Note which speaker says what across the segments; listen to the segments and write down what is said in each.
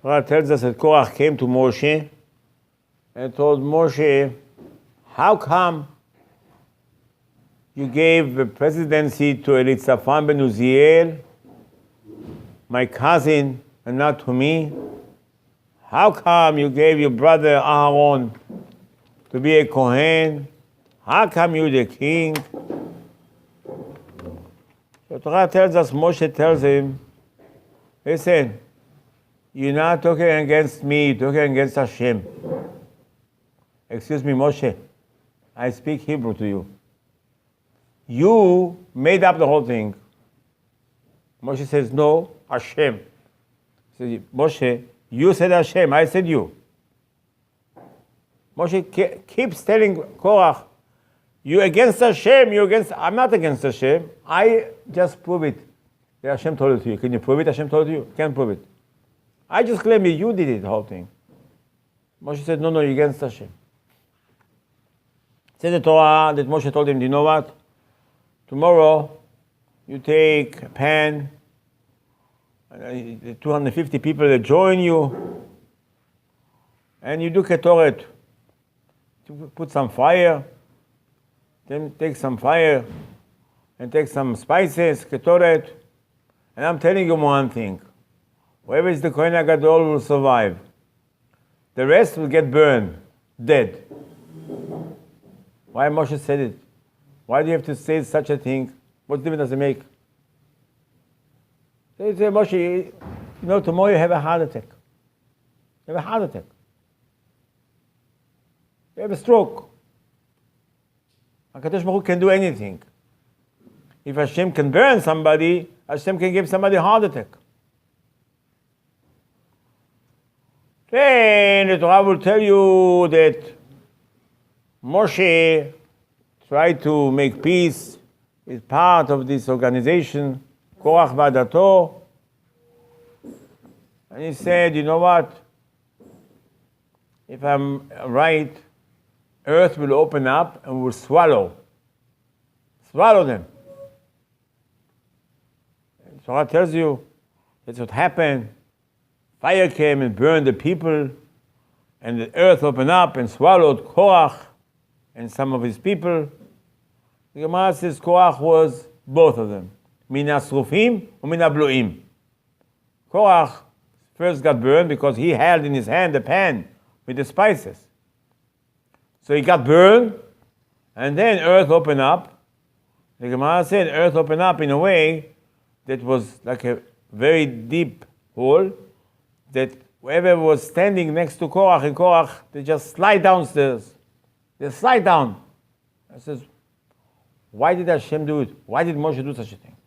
Speaker 1: Torah tells us that Korach came to Moshe and told Moshe, how come you gave the presidency to Elitzaphan ben Uziel, my cousin, and not to me? How come you gave your brother Aaron to be a Kohen? How come you the king? So Torah tells us, Moshe tells him, listen, you're not talking against me, you're talking against Hashem. Excuse me, Moshe, I speak Hebrew to you. You made up the whole thing. Moshe says, no, Hashem. He says, Moshe, you said Hashem, I said you. Moshe keeps telling Korach, you against Hashem, I'm not against Hashem. I just prove it. That Hashem told it to you. Can you prove it? Hashem told it to you? Can't prove it. I just claim you did it, the whole thing. Moshe said, no, you're against Hashem. Said the Torah that Moshe told him, you know what? Tomorrow, you take a pan, 250 people that join you, and you do ketoret. Put some fire, then take some fire, and take some spices, ketoret. And I'm telling you one thing. Whoever is the Kohen HaGadol will survive. The rest will get burned, dead. Why Moshe said it? Why do you have to say such a thing? What difference does it make? They say, Moshe, tomorrow you have a heart attack. You have a heart attack. You have a stroke. HaKadosh Baruch Hu can do anything. If Hashem can burn somebody, Hashem can give somebody a heart attack. Then the Torah will tell you that Moshe tried to make peace with part of this organization, Korach Vadato. And he said, you know what? If I'm right, earth will open up and will swallow them. And Torah tells you that's what happened. Fire came and burned the people, and the earth opened up and swallowed Korach and some of his people. The Gemara says Korach was both of them. Mina srufim or mina bluim. Korach first got burned because he held in his hand the pan with the spices. So he got burned, and then earth opened up. The Gemara said earth opened up in a way that was like a very deep hole, that whoever was standing next to Korach and Korach, they just slide downstairs. They slide down. I says, why did Hashem do it? Why did Moshe do such a thing?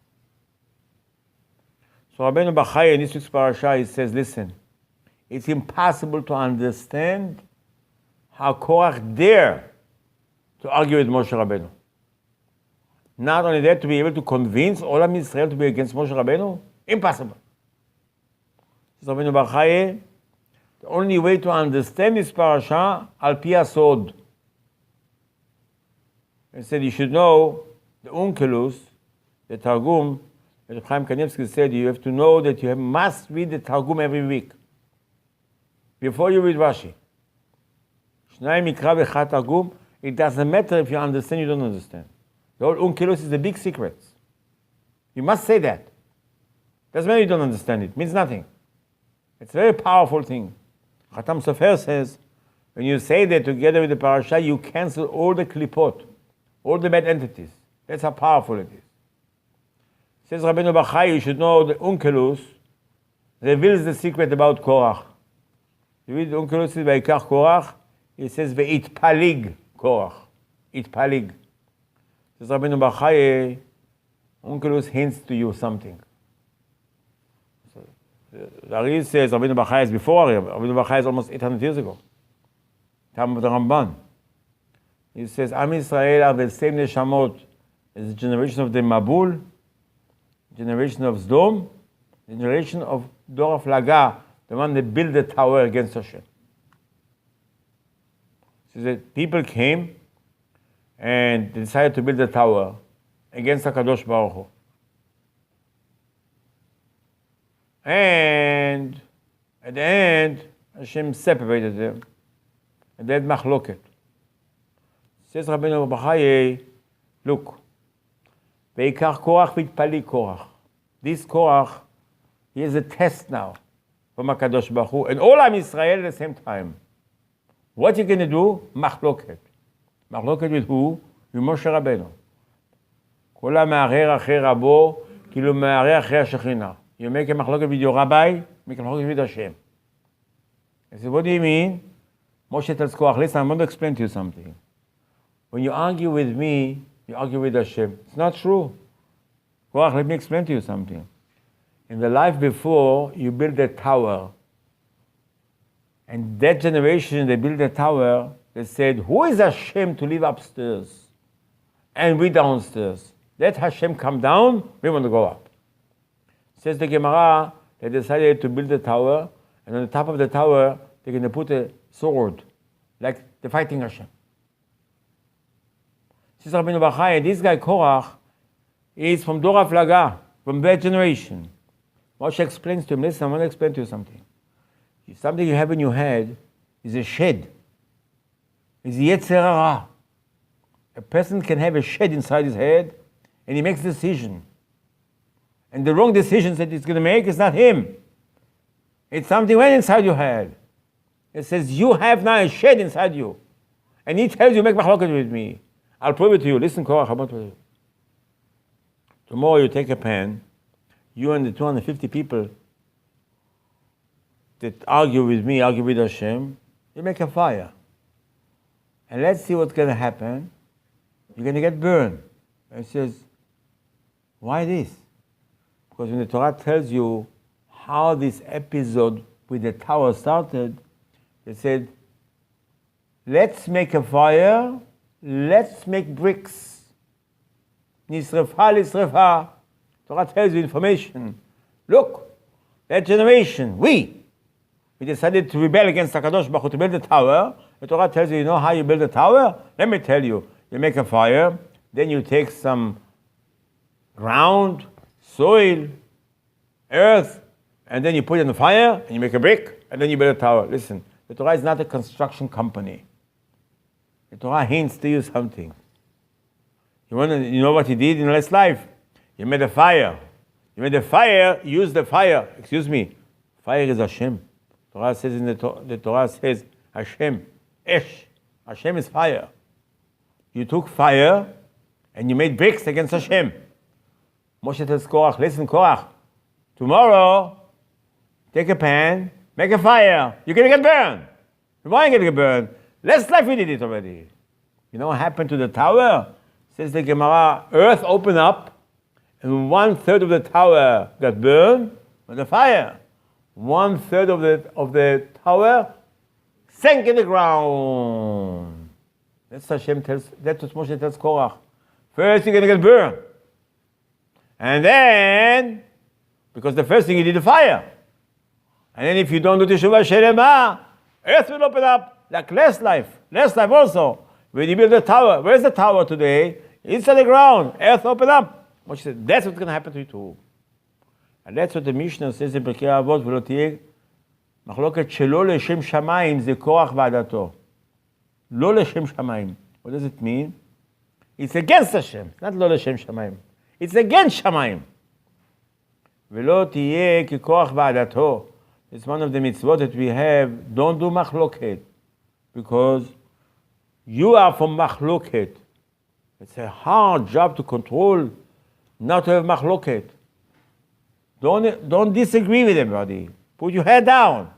Speaker 1: So Rabbeinu Bachai in this week's parasha, he says, listen, it's impossible to understand how Korach dare to argue with Moshe Rabbeinu. Not only that, to be able to convince all of Israel to be against Moshe Rabbeinu, impossible. Says Rabbeinu Bachai, the only way to understand this parasha, al pi asod. He said you should know the Unkelus, the Targum, as Chaim Kanievsky said, you have to know that you must read the Targum every week before you read Rashi. Shnai mikra v'chad Targum. It doesn't matter if you understand, you don't understand. The whole Unkelus is the big secret. You must say that. Doesn't matter you don't understand it. It means nothing. It's a very powerful thing. Khatam Sofer says, when you say that together with the parasha, you cancel all the klipot, all the bad entities. That's how powerful it is. Says Rabbeinu Bachai, you should know the Unkelus reveals the secret about Korach. You read the Unkelus by Ikach Korach, it says Ve'it Palig Korach. It Palig. Says Rabbeinu Bachai, Unkelus hints to you something. The Ariz says Rabbeinu Bachai is before him. Rabbeinu Bachai is almost 800 years ago. Time of the Ramban. He says, Am Yisrael are the same neshamot as the generation of the Mabul, generation of Zdom, the generation of Dor Laga, the one that built the tower against Hashem. So that people came and they decided to build the tower against HaKadosh Baruch Hu. And At the end, Hashem separated them. And then machloket. Says Rabbi Mordechai, look, Veikar Korach vitpali Korach. This Korach, he is a test now from HaKadosh Baruch Hu, and all Am Yisrael at the same time. What you going to do? Machloket. Machloket with who? With Moshe Rabbeinu. כל המערער אחרי רבו, כאילו מערער אחרי השכינה. You make a machloket with your rabbi, make a machloket with Hashem. I said, what do you mean? Moshe tells Korach, listen, I'm going to explain to you something. When you argue with me, you argue with Hashem. It's not true. Korach, let me explain to you something. In the life before, you build a tower. And that generation, they built a tower, they said, who is Hashem to live upstairs? And we downstairs. Let Hashem come down, we want to go up. Says the Gemara, they decided to build a tower, and on the top of the tower, they're going to put a sword, like the fighting Hashem. Says Rabbi Mordechai, this guy Korach is from Dora Flaga, from that generation. Moshe explains to him, listen, I want to explain to you something. Something you have in your head is a shed. It's Yetzer Hara. A person can have a shed inside his head, and he makes a decision. And the wrong decisions that he's going to make is not him. It's something right inside your head. It says, you have now a shed inside you. And he tells you, make machloket with me. I'll prove it to you. Listen, Korach, I want to. Tomorrow you take a pen, you and the 250 people that argue with me, argue with Hashem, you make a fire. And let's see what's going to happen. You're going to get burned. And it says, why this? Because when the Torah tells you how this episode with the tower started, it said, let's make a fire, let's make bricks. Nisrefa, lisrefa. Torah tells you information. Look, that generation, we decided to rebel against HaKadosh Baruch Hu to build the tower. The Torah tells you, you know how you build a tower? Let me tell you. You make a fire, then you take some ground, soil, earth, and then you put it in the fire, and you make a brick, and then you build a tower. Listen, the Torah is not a construction company. The Torah hints to you something. You know what he did in his life? He made a fire. You made a fire, use the fire. Excuse me, fire is Hashem. Torah says the Torah says Hashem, Esh. Hashem is fire. You took fire and you made bricks against Hashem. Moshe tells Korach, listen, Korach, tomorrow take a pan, make a fire. You're going to get burned. Why are you going to get burned? Last life we did it already. You know what happened to the tower? Says the Gemara, earth opened up and 1/3 of the tower got burned with the fire. 1/3 of the tower sank in the ground. That's what Moshe tells Korach. First you're going to get burned. And then, because the first thing you did the fire. And then if you don't do Teshuvah Shelema, earth will open up. Like last life also. When you build the tower, where's the tower today? Inside the ground, earth open up. Moshe said, that's what's going to happen to you too. And that's what the Mishnah says in Pirkei Avot, ולא תהיה מחלוקת שלא לשם שמיים, זה קורח ועדתו. לא לשם שמיים. What does it mean? It's against Hashem, not לא לשם שמיים. It's against שמיים. ולא תהיה כקורח ועדתו. It's one of the mitzvot that we have. Don't do מחלוקת. Because you are from מחלוקת. It's a hard job to control, not to have מחלוקת. Don't disagree with everybody. Put your head down.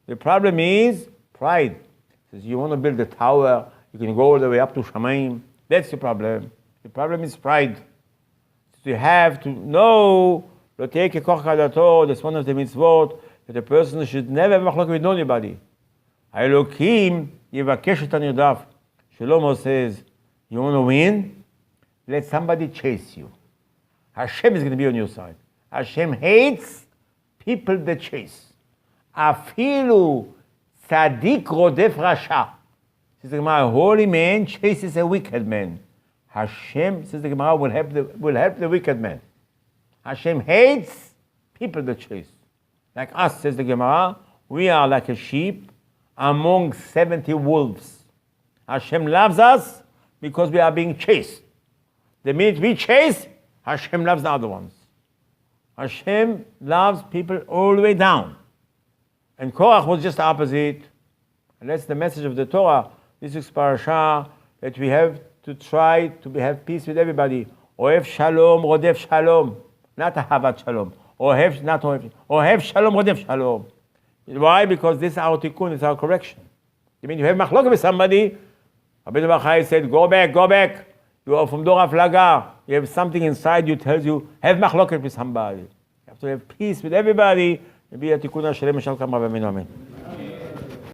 Speaker 1: The problem is pride. Says you want to build a tower, you can go all the way up to Shamayim. That's the problem. The problem is pride. So you have to know, that's one of the mitzvot, that a person should never have machlok with anybody. Elokim yivakesh et hanirdav. Shlomo says, you want to win? Let somebody chase you. Hashem is going to be on your side. Hashem hates people that chase. Afilu tzaddik rodef rasha. Says the Gemara, a holy man chases a wicked man. Hashem, says the Gemara, will help the wicked man. Hashem hates people that chase. Like us, says the Gemara, We are like a sheep among 70 wolves. Hashem loves us because we are being chased. The minute we chase, Hashem loves the other ones. Hashem loves people all the way down. And Korach was just the opposite. And that's the message of the Torah. This is parasha, that we have to try to have peace with everybody. Ohev shalom, rodef shalom. Not ahavat shalom. Ohev, not ohev. Ohev shalom, rodef shalom. Why? Because this is our tikkun, it's our correction. You mean you have machloket with somebody? Rabbi Mordechai said, go back, go back. You are from Dor Aflaga. You have something inside you tells you, have machloket with somebody. You have to have peace with everybody. Maybe a tikkun shalem shel kam Rabbeinu, amen.